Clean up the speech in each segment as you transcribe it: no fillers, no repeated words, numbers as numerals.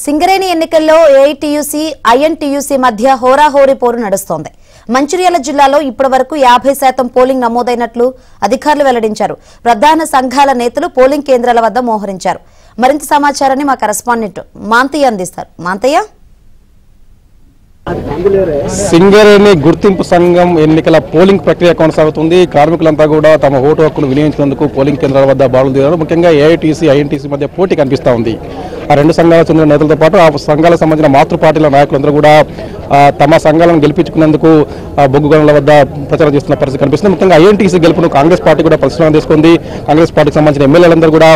సింగరేణి ఎన్నికల్లో AITUC INTUC మధ్య హోరాహోరీ పోరు నడుస్తోంది. మంచిర్యాల జిల్లాలో ఇప్పటివరకు 50% పోలింగ్ నమోదైనట్లు అధికారులు వెల్లడించారు. ప్రధాన సంఘాల నేతలు పోలింగ్ కేంద్రాల వద్ద మోహరించారు. మరింత సమాచారాన్ని మా కరెస్పాండెంట్ మాంతయ్య అందిస్తారు. మాంతయ్య, సింగరేణి గుర్తింపు సంఘం ఎన్నికల పోలింగ్ ప్రక్రియ కొనసాగుతుంది. కార్మికులంతా కూడా తమ ఓటు హక్కును వినియోగించినందుకు పోలింగ్ కేంద్రాల వద్ద బారులు. ముఖ్యంగా ఏఐటీసీ ఐఎన్టీసీ మధ్య పోటీ కనిపిస్తూ ఉంది. ఆ రెండు సంఘాలకు చెందిన నేతలతో పాటు ఆ సంఘాలకు సంబంధించిన మాతృ పార్టీల నాయకులందరూ కూడా తమ సంఘాలను గెలిపించుకునేందుకు బొగ్గుగనుల వద్ద ప్రచారం చేస్తున్న పరిస్థితి కనిపిస్తుంది. ముఖ్యంగా ఐఎన్టీసీ గెలుపును కాంగ్రెస్ పార్టీ కూడా పరిశీలన తీసుకుంది. కాంగ్రెస్ పార్టీకి సంబంధించిన ఎమ్మెల్యేలందరూ కూడా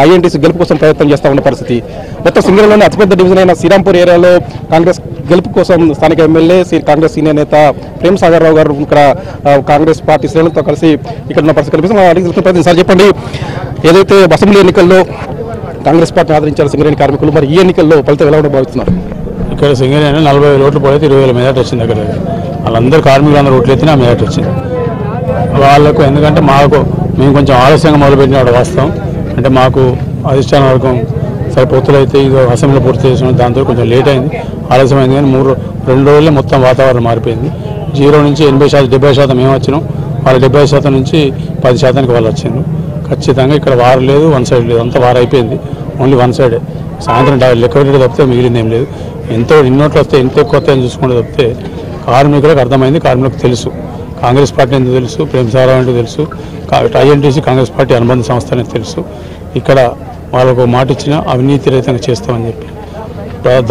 ఐఎన్టీసీ గెలుపు కోసం ప్రయత్నం చేస్తూ ఉన్న పరిస్థితి. మొత్తం సింగరేణిలోని అతిపెద్ద డివిజన్ అయిన శ్రీరాంపూర్ ఏరియాలో కాంగ్రెస్ గెలుపు కోసం స్థానిక ఎమ్మెల్యే కాంగ్రెస్ సీనియర్ నేత ప్రేమ్ సాగర్ రావు గారు ఇక్కడ కాంగ్రెస్ పార్టీ శ్రేణులతో కలిసి ఇక్కడ ఉన్న పరిస్థితి కనిపిస్తుంది. సార్ చెప్పండి, ఏదైతే అసెంబ్లీ ఎన్నికల్లో కాంగ్రెస్ పార్టీ ఆదరించారు సింగరేణి కార్మికులు, మరి ఈ ఎన్నికల్లో ఫలితం ఎలా భావిస్తున్నారు? ఇక్కడ సింగరేణి 40,000 ఓట్లు పడితే 20,000 మెజార్టీ వచ్చింది. అక్కడ వాళ్ళందరూ కార్మికులందరూ ఓట్లు ఎత్తినా మెజార్టీ వచ్చింది వాళ్ళకు. ఎందుకంటే మేము కొంచెం ఆలస్యంగా మొదలుపెట్టిన వాడు వాస్తవం. అంటే మాకు అధిష్టాన వర్గం సరే పొత్తులు అయితే ఇది అసెంబ్లీ పూర్తి చేసిన దాంతో కొంచెం లేట్ అయింది, ఆలస్యమైంది. కానీ 2 రోజులే మొత్తం వాతావరణం మారిపోయింది. 0 నుంచి 80%, 70% మేము వచ్చినాం. వాళ్ళ 70% నుంచి 10% వాళ్ళు వచ్చిండ్రు. ఖచ్చితంగా ఇక్కడ వారు లేదు, వన్ సైడ్ లేదు, అంతా వారు అయిపోయింది. ఓన్లీ వన్ సైడే. సాయంత్రం లెక్క పెట్టి తప్పితే మిగిలింది ఏం లేదు. ఇన్నోట్లు వస్తే ఎంత ఎక్కువ వస్తాయని చూసుకుంటే తప్పితే కార్మికులకు అర్థమైంది. కార్మికులకు తెలుసు కాంగ్రెస్ పార్టీ ఎందుకు తెలుసు, ప్రేమ్ సాగర్ అంటే తెలుసు, ఐఎన్టీసీ కాంగ్రెస్ పార్టీ అనుబంధ సంస్థ అనేది తెలుసు. ఇక్కడ వాళ్ళకు మాట ఇచ్చిన అవినీతి రహితంగా చేస్తామని చెప్పి.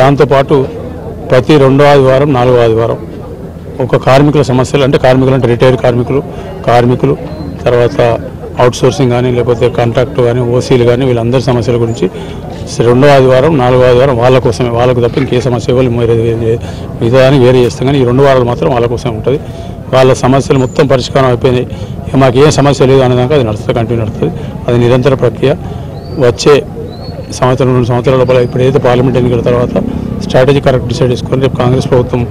దాంతోపాటు ప్రతి 2వ ఆదివారం 4వ ఆదివారం ఒక కార్మికుల సమస్యలు, అంటే కార్మికులు అంటే రిటైర్డ్ కార్మికులు తర్వాత అవుట్సోర్సింగ్ కానీ లేకపోతే కాంట్రాక్ట్ కానీ ఓసీలు కానీ వీళ్ళందరి సమస్యల గురించి 2వ ఆదివారం 4వ ఆదివారం వాళ్ళ కోసమే, వాళ్ళకు తప్ప ఇంకే సమస్య ఇవ్వాలి మిగతా అని వేరే చేస్తాం. కానీ ఈ 2 వారాలు మాత్రం వాళ్ళ కోసమే ఉంటుంది. వాళ్ళ సమస్యలు మొత్తం పరిష్కారం అయిపోయినాయి, మాకు ఏం సమస్య లేదు అనేదాకా అది నడుస్తుంది, కంటిన్యూ నడుస్తుంది. అది నిరంతర ప్రక్రియ. వచ్చే 2 సంవత్సరాల లోపల ఇప్పుడు ఏదైతే పార్లమెంట్ ఎన్నికల తర్వాత స్ట్రాటజీ కరెక్ట్ డిసైడ్ చేసుకొని రేపు కాంగ్రెస్ ప్రభుత్వం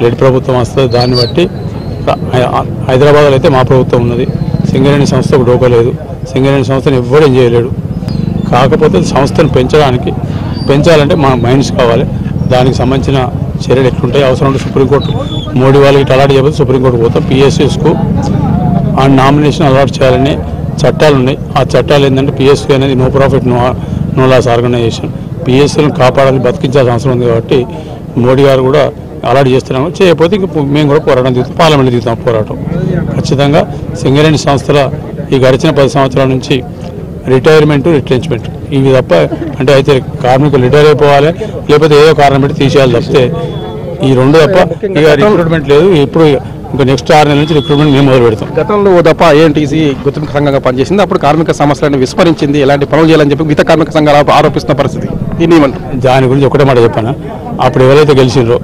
లేడీ ప్రభుత్వం వస్తుంది. దాన్ని బట్టి హైదరాబాద్లో అయితే మా ప్రభుత్వం ఉన్నది. సింగరేణి సంస్థకు డోకలేదు, సింగరేణి సంస్థను ఎవ్వడేం చేయలేడు. కాకపోతే సంస్థను పెంచాలంటే మా మైండ్స్ కావాలి. దానికి సంబంధించిన చర్యలు ఎట్లుంటాయి, అవసరం ఉంటే సుప్రీంకోర్టు మోడీ వాళ్ళకి అలాట్ చేయకపోతే సుప్రీంకోర్టు పోతాం. పిఎస్యూస్కు ఆ నామినేషన్ అలాట్ చేయాలని చట్టాలు ఉన్నాయి. ఆ చట్టాలు ఏంటంటే పిఎస్యూ అనేది no profit no loss organisation. పిఎస్యూలను కాపాడాలని బతికించాల్సిన అవసరం ఉంది. కాబట్టి మోడీ గారు కూడా అలాట్ చేస్తున్నాము. చేయకపోతే ఇంక మేము కూడా పోరాటం దిగుతాం, పార్లమెంట్ దిగుతాం పోరాటం. ఖచ్చితంగా సింగరేణి సంస్థల ఈ గడిచిన 10 సంవత్సరాల నుంచి రిటైర్మెంట్, రిట్రెంచ్మెంట్ ఇవి తప్ప, అంటే అయితే కార్మికులు రిటైర్ అయిపోవాలి లేకపోతే ఏదో కారణం పెట్టి తీసేయాలి తప్పితే ఈ 2 తప్ప ఇక రిక్రూట్మెంట్ లేదు. ఇప్పుడు ఇంకా నెక్స్ట్ 6 నెలల నుంచి రిక్రూట్మెంట్ మేము మొదలు పెడతాం. గతంలో తప్ప ఐఎన్టీసీ గుర్తింపు సంఘంగా పనిచేసింది. అప్పుడు కార్మిక సమస్యలను విస్మరించింది, ఎలాంటి పనులు చేయాలని చెప్పి మిగతా కార్మిక సంఘాలు ఆరోపిస్తున్న పరిస్థితి. దాని గురించి ఒకటే మాట చెప్పాను. అప్పుడు ఎవరైతే గెలిచిండ్రో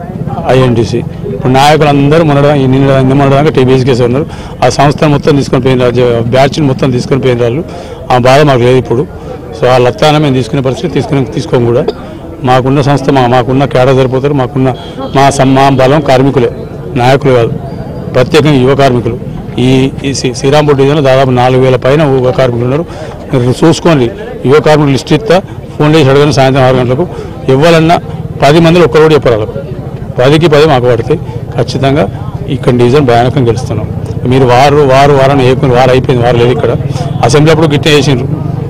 ఐఎన్టీసీ, ఇప్పుడు నాయకులందరూ మొన్నదాకా టీబీఎస్ కేసు ఉన్నారు. ఆ సంస్థను మొత్తం తీసుకొని పోయిన బ్యాచ్ని మొత్తం తీసుకొని పోయిన వాళ్ళు. ఆ బాధ మాకు లేదు ఇప్పుడు. సో ఆ లత్తాన మేము తీసుకునే పరిస్థితి తీసుకోము కూడా. మాకున్న సంస్థ మాకున్న కేడర్ సరిపోతారు. మా బలం కార్మికులే, నాయకులు కాదు. ప్రత్యేకంగా యువ కార్మికులు. ఈ శ్రీరాంపూర్ డివిజన్లో దాదాపు 4,000 పైన యువ కార్మికులు ఉన్నారు. చూసుకోండి, యువ కార్మికులు లిస్ట్ ఇస్తా, ఫోన్ చేసి అడగని సాయంత్రం 6 గంటలకు. ఇవ్వాలన్నా 10 మందిలో ఒక్కరు కూడా చెప్పారు. 10కి 10 మాకు పడతాయి. ఖచ్చితంగా ఇక్కడ డివిజన్ భయానకంగా గెలుస్తున్నాం. మీరు వారాన్ని వారు అయిపోయింది, వారు లేదు ఇక్కడ. అసెంబ్లీ అప్పుడు గిట్టే చేసిండ్రు,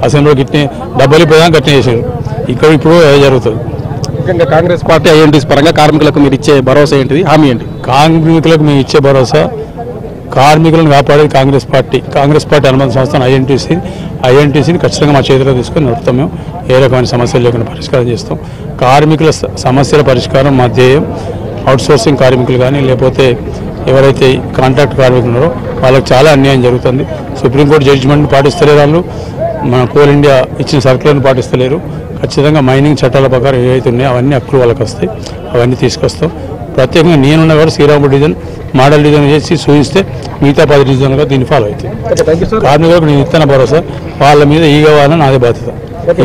అసెంబ్లీలో గిట్టే డబ్బులు పోయాక గట్టినే చేసిండ్రు. ఇక్కడ ఇప్పుడు జరుగుతుంది. ముఖ్యంగా కాంగ్రెస్ పార్టీ ఐఎన్టీసీ పరంగా కార్మికులకు మీరు ఇచ్చే భరోసా ఏంటిది, హామీ ఏంటి? కార్మికులకు మేము ఇచ్చే భరోసా, కార్మికులను కాపాడేది కాంగ్రెస్ పార్టీ అనుబంధ సంస్థ ఐఎన్టీసీని ఖచ్చితంగా మా చేతిలో తీసుకొని నడుపుతాం. మేము ఏ రకమైన సమస్యలు లేకుండా పరిష్కారం చేస్తాం. కార్మికుల సమస్యల పరిష్కారం మా ధ్యేయం. అవుట్సోర్సింగ్ కార్మికులు కానీ లేకపోతే ఎవరైతే కాంట్రాక్ట్ కార్మికులు ఉన్నారో వాళ్ళకి చాలా అన్యాయం జరుగుతుంది. సుప్రీంకోర్టు జడ్జిమెంట్ని పాటిస్తలేరు వాళ్ళు, మన కోల్ ఇండియా ఇచ్చిన సర్కులను పాటిస్తలేరు. ఖచ్చితంగా మైనింగ్ చట్టాల ప్రకారం ఏవైతే ఉన్నాయో అవన్నీ హక్కులు వాళ్ళకి వస్తాయి, అవన్నీ తీసుకొస్తాం. ప్రత్యేకంగా నేనున్న కూడా శ్రీరాంపూర్ డివిజన్ మోడల్ డివిజన్ చేసి చూపిస్తే మిగతా 10 డివిజన్లుగా దీన్ని ఫాలో అవుతాయి. కార్మికులకు నేను ఇస్తున్న భరోసా, వాళ్ళ మీద ఈ కావాలని నాదే బాధ్యత.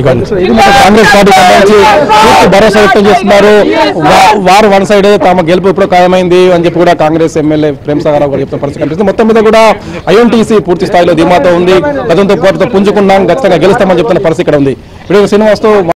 కాంగ్రెస్ పార్టీ భరోసా వ్యక్తం చేస్తున్నారు. వారు వన్ సైడ్ తమ గెలుపు ఇప్పుడు ఖాయమైంది అని చెప్పి కూడా కాంగ్రెస్ ఎమ్మెల్యే ప్రేమ్ సాగర్ రావు గారు చెప్తున్న పరిస్థితి కనిపిస్తుంది. మొత్తం మీద కూడా ఐఎన్టీసీ పూర్తి స్థాయిలో ధీమాతో ఉంది. గతంతో పోటీతో పుంజుకున్నాం, ఖచ్చితంగా గెలుస్తామని చెప్తున్న పరిస్థితి ఇక్కడ ఉంది. వీడియో శ్రీనివాస్తో